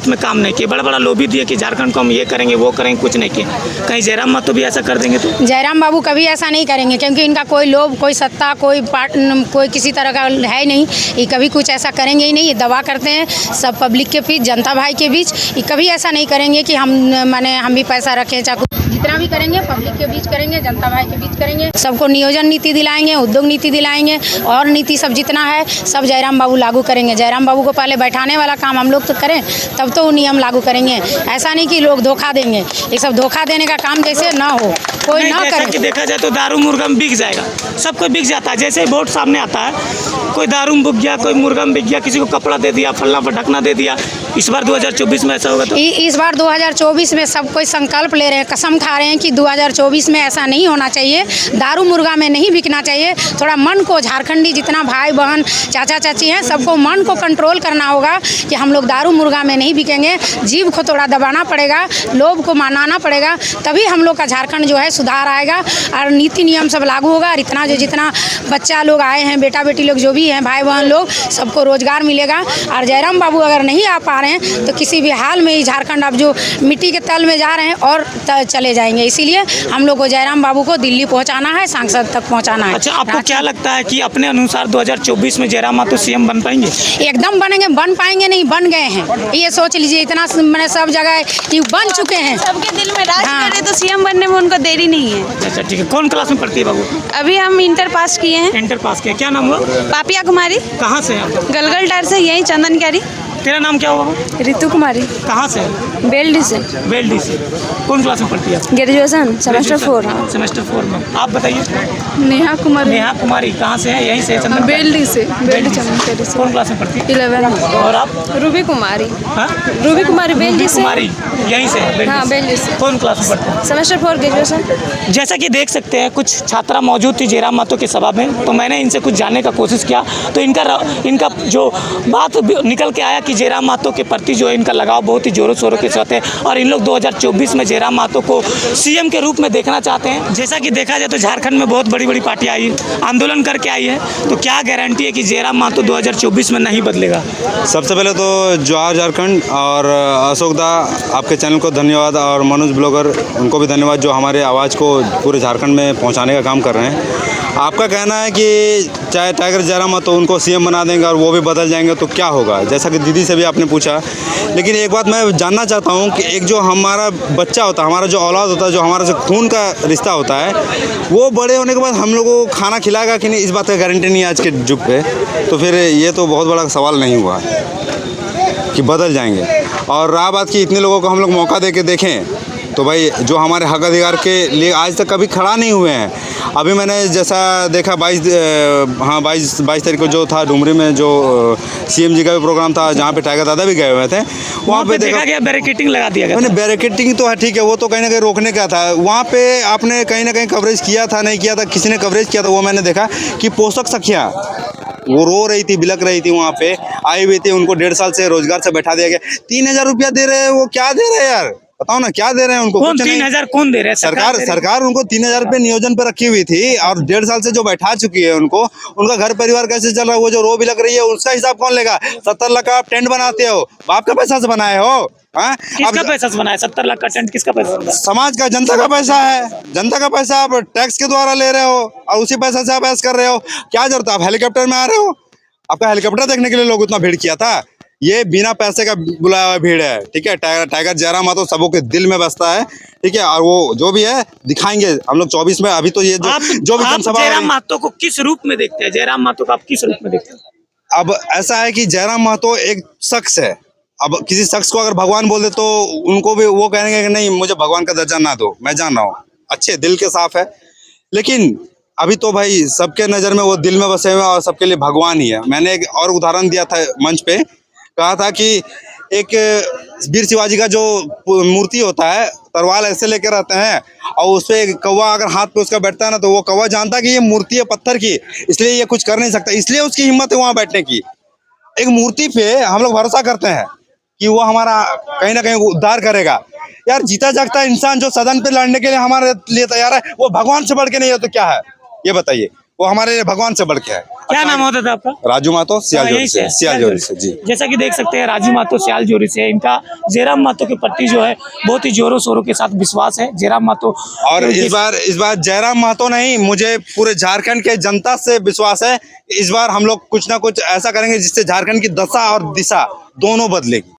हाथ में काम नहीं किए, बड़ा बड़ा लोभी दिए कि झारखंड को हम ये करेंगे वो करेंगे, कुछ नहीं किए। कहीं जयराम महतो भी ऐसा कर देंगे तो? जयराम बाबू कभी ऐसा नहीं करेंगे, क्योंकि इनका कोई लोभ, कोई सत्ता, कोई किसी तरह का है नहीं। ये कभी कुछ ऐसा करेंगे ही नहीं। ये दवा करते हैं सब पब्लिक के बीच, जनता भाई के बीच। ये कभी ऐसा नहीं करेंगे कि हम भी पैसा रखें, चाहे जितना भी करेंगे पब्लिक के बीच करेंगे, जनता भाई के बीच करेंगे। सबको नियोजन नीति दिलाएंगे, उद्योग नीति दिलाएंगे, और नीति सब जितना है सब जयराम बाबू लागू करेंगे। जयराम बाबू को पहले बैठाने वाला काम हम लोग तो करें, तब तो वो नियम लागू करेंगे। ऐसा नहीं कि लोग धोखा देंगे। ये सब धोखा देने का काम जैसे ना हो, कोई ना करे। कि देखा जाए तो दारू मुर्गा में बिक जाएगा, सबको बिक जाता है। जैसे वोट सामने आता है, कोई दारू में बिक गया, कोई मुर्गा में बिक गया, किसी को कपड़ा दे दिया, फल्ला पर ढकना दे दिया। इस बार 2024 में ऐसा होगा तो? इस बार 2024 में सब कोई संकल्प ले रहे हैं, कसम खा रहे हैं कि 2024 में ऐसा नहीं होना चाहिए। दारू मुर्गा में नहीं बिकना चाहिए। थोड़ा मन को, झारखंडी जितना भाई बहन चाचा चाची हैं, सबको मन को कंट्रोल करना होगा कि हम लोग दारू मुर्गा में नहीं बिकेंगे। जीभ को थोड़ा दबाना पड़ेगा, लोभ को मनाना पड़ेगा, तभी हम लोग का झारखंड जो है सुधार आएगा और नीति नियम सब लागू होगा। और इतना जितना बच्चा लोग आए हैं, बेटा बेटी लोग जो भी हैं, भाई बहन लोग, सबको रोजगार मिलेगा। और जयराम बाबू अगर नहीं आ पा रहे हैं तो किसी भी हाल में ही झारखंड अब जो मिट्टी के तल में जा रहे हैं और चले जाएंगे। इसीलिए हम लोग को जयराम बाबू को दिल्ली पहुंचाना है, सांसद तक पहुंचाना है। अच्छा, आपको क्या लगता है कि अपने अनुसार 2024 में जयराम महतो सीएम बन पाएंगे? एकदम बनेंगे। बन पाएंगे नहीं, बन गए हैं। ये सोच लीजिए, इतना मैंने सब जगह कि बन चुके हैं। सबके दिल में राज कर रहे, तो सीएम बनने में उनको देरी नहीं है। अच्छा ठीक है। कौन क्लास में पढ़ती है बाबू? अभी हम इंटर पास किए हैं। इंटर पास किया। क्या नाम हुआ? पापिया कुमारी। कहाँ से हैं आप? गलगलटार से, यही चंदन क्यारी। तेरा नाम क्या हुआ? रितु कुमारी। कहाँ से? बेल्डी से। बेल्डी से। कौन क्लास में पढ़ती है? Graduation semester 4। सेमेस्टर 4 में। आप बताइए। नेहा कुमारी। नेहा कुमारी कहाँ से है? यहीं से? चंदन बेल्डी से। बेल्डी चंदन क्यारी से। कौन क्लास में पढ़ती है? 11। और आप? रूबी कुमारी। हाँ? रूबी कुमारी बेल्डी से। कुमारी यहीं से? हाँ, बेल्डी से। कौन क्लास में पढ़ते हैं? Semester 4 graduation. जैसा कि देख सकते हैं, कुछ छात्रा मौजूद थी जयराम महतो की सभा में, तो मैंने इनसे कुछ जानने का कोशिश किया। तो इनका जो बात निकल के आया कि जयराम महतो के प्रति जो है इनका लगाव बहुत ही जोरों शोरों के साथ है, और इन लोग 2024 में जयराम महतो को सीएम के रूप में देखना चाहते हैं। जैसा कि देखा जाए तो झारखंड में बहुत बड़ी बड़ी पार्टियां आई, आंदोलन करके आई है, तो क्या गारंटी है कि जयराम महतो 2024 में नहीं बदलेगा? सबसे पहले तो जोहार झारखंड, और अशोक दा आपके चैनल को धन्यवाद, और मनोज ब्लॉगर उनको भी धन्यवाद जो हमारे आवाज़ को पूरे झारखंड में पहुंचाने का काम कर रहे हैं। आपका कहना है कि चाहे टाइगर जयराम महतो उनको सीएम बना देंगे और वो भी बदल जाएंगे तो क्या होगा, जैसा कि दीदी से भी आपने पूछा। लेकिन एक बात मैं जानना चाहता हूँ कि एक जो हमारा बच्चा होता है, हमारा जो औलाद होता है, जो हमारा से खून का रिश्ता होता है, वो बड़े होने के बाद हम लोगों को खाना खिलाएगा कि नहीं, इस बात का गारंटी नहीं है आज के युग पे। तो फिर ये तो बहुत बड़ा सवाल नहीं हुआ कि बदल जाएंगे। और रहा बात कि इतने लोगों को हम लोग मौका दे के देखें, तो भाई जो हमारे हक अधिकार के लिए आज तक कभी खड़ा नहीं हुए हैं। अभी मैंने जैसा देखा 22 तारीख को जो था डुमरी में जो सीएम जी का भी प्रोग्राम था, जहाँ पे टाइगर दादा भी गए हुए थे, वहाँ पे देखा गया बैरिकेडिंग लगा दिया गया। मैंने बैरिकेडिंग तो है ठीक है, वो तो कहीं ना कहीं रोकने का था। वहाँ पे आपने कहीं ना कहीं कवरेज किया था, नहीं किया था, किसी ने कवरेज किया था, वो मैंने देखा कि पोषक सखियाँ वो रो रही थी, बिलक रही थी, वहाँ पे आई हुई थी। उनको 1.5 साल से रोजगार से बैठा दिया गया। 3000 रुपया दे रहे हैं, वो क्या दे रहे हैं यार, बताओ ना, क्या दे रहे हैं उनको? कौन 3000 कौन दे रहे हैं? सरकार उनको 3000 रुपये नियोजन पे रखी हुई थी, और 1.5 साल से जो बैठा चुकी है उनको, उनका घर परिवार कैसे चल रहा है, वो जो रो भी लग रही है, उसका हिसाब कौन लेगा? 70 लाख का आप टेंट बनाते हो, बाप का पैसा से बनाए हो? किसका पैसा से बनाया? 70 लाख का टेंट किसका पैसा? समाज का, जनता का पैसा है। जनता का पैसा आप टैक्स के द्वारा ले रहे हो, और उसी पैसा से आप ऐसा कर रहे हो। क्या जरूरत है? आप हेलीकॉप्टर में आ रहे हो, आपका हेलीकॉप्टर देखने के लिए लोग उतना भीड़ किया था? ये बिना पैसे का बुलाया हुआ भीड़ है, ठीक है। टाइगर जयराम महतो सबों के दिल में बसता है, ठीक है। और वो जो भी है दिखाएंगे हम लोग 24 में। अभी तो ये जो भी जनसभा, जयराम महतो को किस रूप में देखते हैं? जयराम महतो को आप किस रूप में देखते हैं? अब ऐसा है कि जयराम महतो एक शख्स है। अब किसी शख्स को अगर भगवान बोल दे तो उनको भी वो कहेंगे कि नहीं, मुझे भगवान का दर्जा ना दो, मैं जान रहा हूँ, अच्छे दिल के साफ है। लेकिन अभी तो भाई सबके नज़र में वो दिल में बसे हुए हैं और सबके लिए भगवान ही है। मैंने एक और उदाहरण दिया था मंच पे, कहा था कि एक वीर शिवाजी का जो मूर्ति होता है, तलवार ऐसे लेकर रहते हैं, और उस पर एक कौवा अगर हाथ पे उसका बैठता है ना, तो वो कौवा जानता है कि ये मूर्ति है पत्थर की, इसलिए ये कुछ कर नहीं सकता, इसलिए उसकी हिम्मत है वहाँ बैठने की। एक मूर्ति पे हम लोग भरोसा करते हैं कि वो हमारा कहीं ना कहीं उद्धार करेगा। यार जीता जागता इंसान जो सदन पे लड़ने के लिए हमारे लिए तैयार है, वो भगवान से बढ़ के नहीं है तो क्या है, ये बताइए। वो हमारे लिए भगवान से बढ़ के है। क्या नाम होता था आपका? राजू मातो सियालजोरी यहीं से, सियालजोरी से जी। जैसा कि देख सकते हैं राजू मातो सियालजोरी से, इनका जयराम मातो के प्रति जो है बहुत ही जोरों शोरों के साथ विश्वास है। जयराम मातो और इस बार जयराम महतो नहीं, मुझे पूरे झारखंड के जनता से विश्वास है। इस बार हम लोग कुछ ना कुछ ऐसा करेंगे जिससे झारखंड की दशा और दिशा दोनों बदलेगी।